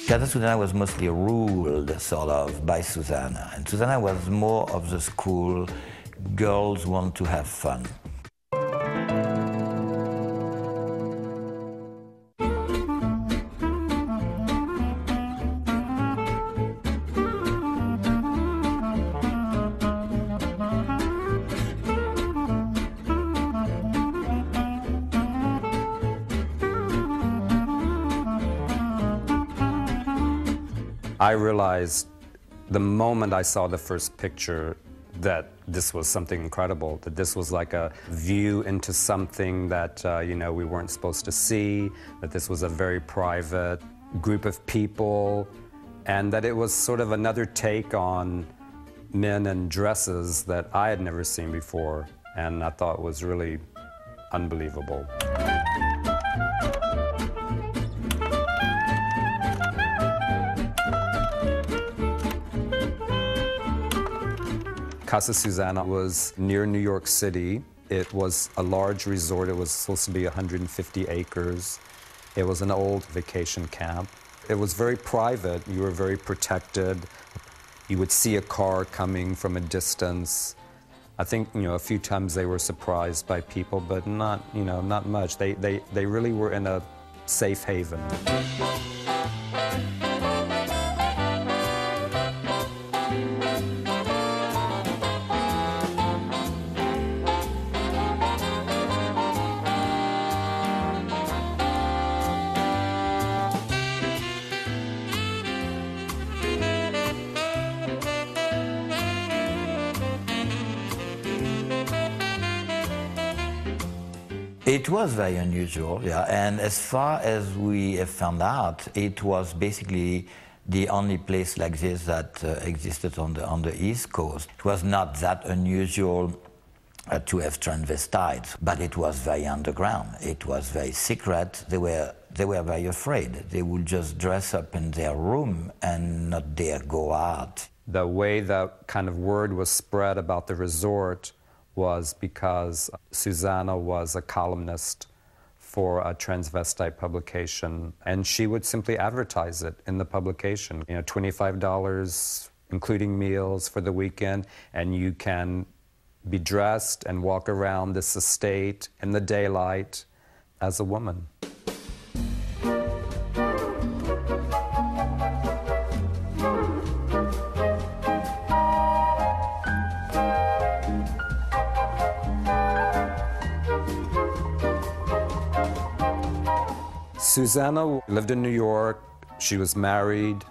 Casa Susanna was mostly ruled, sort of, by Susanna. And Susanna was more of the school, girls want to have fun. I realized the moment I saw the first picture that this was something incredible, that this was like a view into something that we weren't supposed to see, that this was a very private group of people, and that it was sort of another take on men and dresses that I had never seen before, and I thought was really unbelievable. Casa Susanna was near New York City. It was a large resort. It was supposed to be 150 acres. It was an old vacation camp. It was very private. You were very protected. You would see a car coming from a distance. I think, a few times they were surprised by people, but not much. They really were in a safe haven. It was very unusual, yeah, and as far as we have found out, it was basically the only place like this that existed on the East Coast. It was not that unusual to have transvestites, but it was very underground. It was very secret. They were very afraid. They would just dress up in their room and not dare go out. The way that kind of word was spread about the resort was because Susanna was a columnist for a transvestite publication, and she would simply advertise it in the publication. $25, including meals for the weekend, and you can be dressed and walk around this estate in the daylight as a woman. Susanna lived in New York. She was married.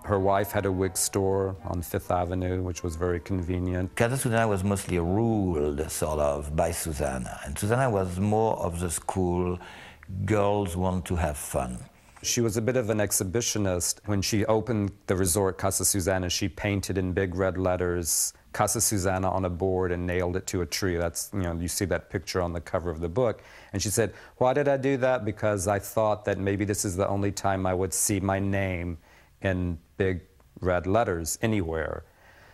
Her wife had a wig store on Fifth Avenue, which was very convenient. Casa Susanna was mostly ruled, sort of, by Susanna. And Susanna was more of the school, girls want to have fun. She was a bit of an exhibitionist. When she opened the resort, Casa Susanna, she painted in big red letters, Casa Susanna on a board and nailed it to a tree. That's, you see that picture on the cover of the book. And she said, why did I do that? Because I thought that maybe this is the only time I would see my name in big red letters anywhere.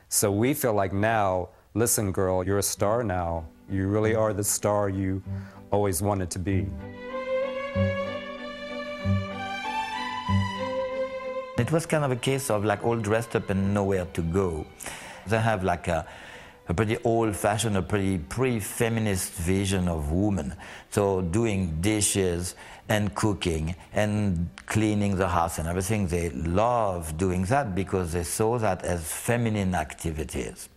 So we feel like now, listen, girl, you're a star now. You really are the star you always wanted to be. It was kind of a case of like all dressed up and nowhere to go. They have like a pretty old-fashioned, a pretty pre-feminist vision of women. So doing dishes and cooking and cleaning the house and everything, they love doing that because they saw that as feminine activities.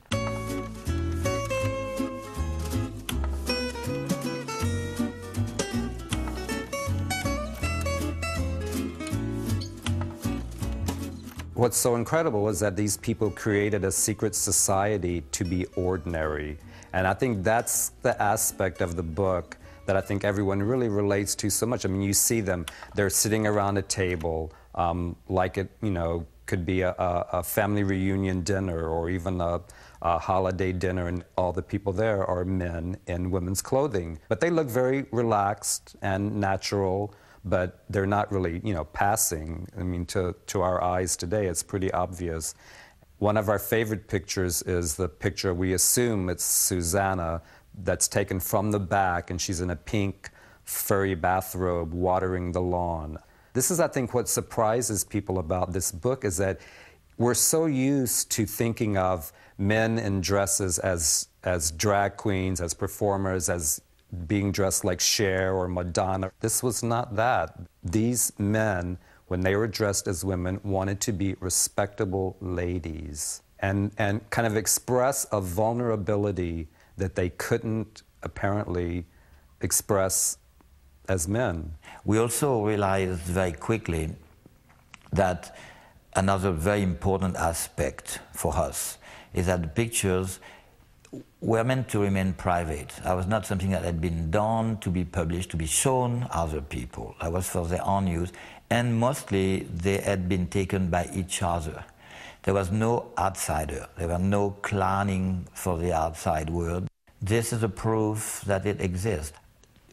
What's so incredible is that these people created a secret society to be ordinary. And I think that's the aspect of the book that I think everyone really relates to so much. I mean, you see them, they're sitting around a table, like it, could be a family reunion dinner or even a holiday dinner, and all the people there are men in women's clothing. But they look very relaxed and natural, but they're not really, passing. I mean, to our eyes today, it's pretty obvious. One of our favorite pictures is the picture, we assume it's Susanna, that's taken from the back, and she's in a pink furry bathrobe watering the lawn. This is, I think, what surprises people about this book, is that we're so used to thinking of men in dresses as drag queens, as performers, as being dressed like Cher or Madonna. This was not that. These men, when they were dressed as women, wanted to be respectable ladies and kind of express a vulnerability that they couldn't apparently express as men. We also realized very quickly that another very important aspect for us is that the pictures were meant to remain private. That was not something that had been done to be published, to be shown other people. That was for their own use, and mostly they had been taken by each other. There was no outsider. There was no clowning for the outside world. This is a proof that it exists.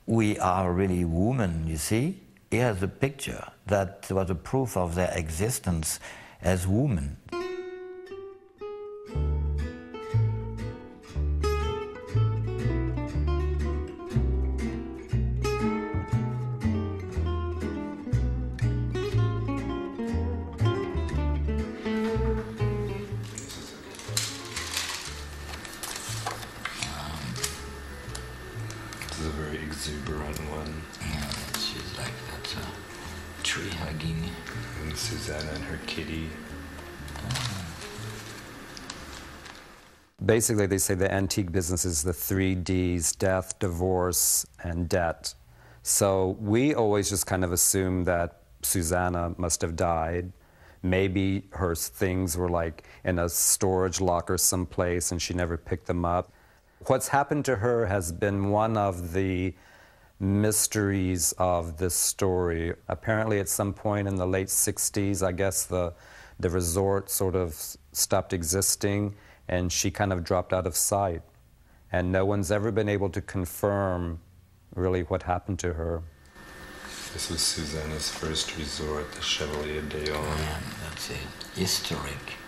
We are really women, you see? Here's a picture that was a proof of their existence as women. This is a very exuberant one. Yeah, she's like that tree hugging. And Susanna and her kitty. Basically, they say the antique business is the 3 Ds: death, divorce, and debt. So we always just kind of assume that Susanna must have died. Maybe her things were like in a storage locker someplace and she never picked them up. What's happened to her has been one of the mysteries of this story. Apparently at some point in the late 60s, I guess the resort sort of stopped existing and she kind of dropped out of sight. And no one's ever been able to confirm really what happened to her. This was Susanna's first resort, the Chevalier d'Eon. Yeah, that's it. Historic.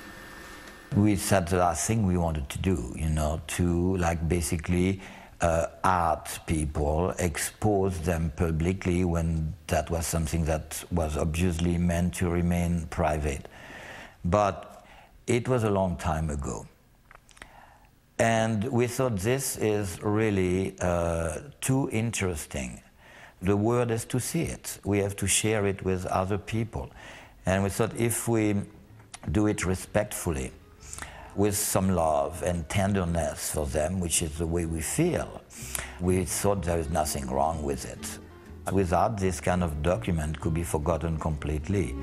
We said the last thing we wanted to do, you know, to like basically art people, expose them publicly when that was something that was obviously meant to remain private. But it was a long time ago. And we thought this is really too interesting. The world has to see it. We have to share it with other people. And we thought if we do it respectfully, with some love and tenderness for them, which is the way we feel, we thought there is nothing wrong with it. Without this kind of document, it could be forgotten completely.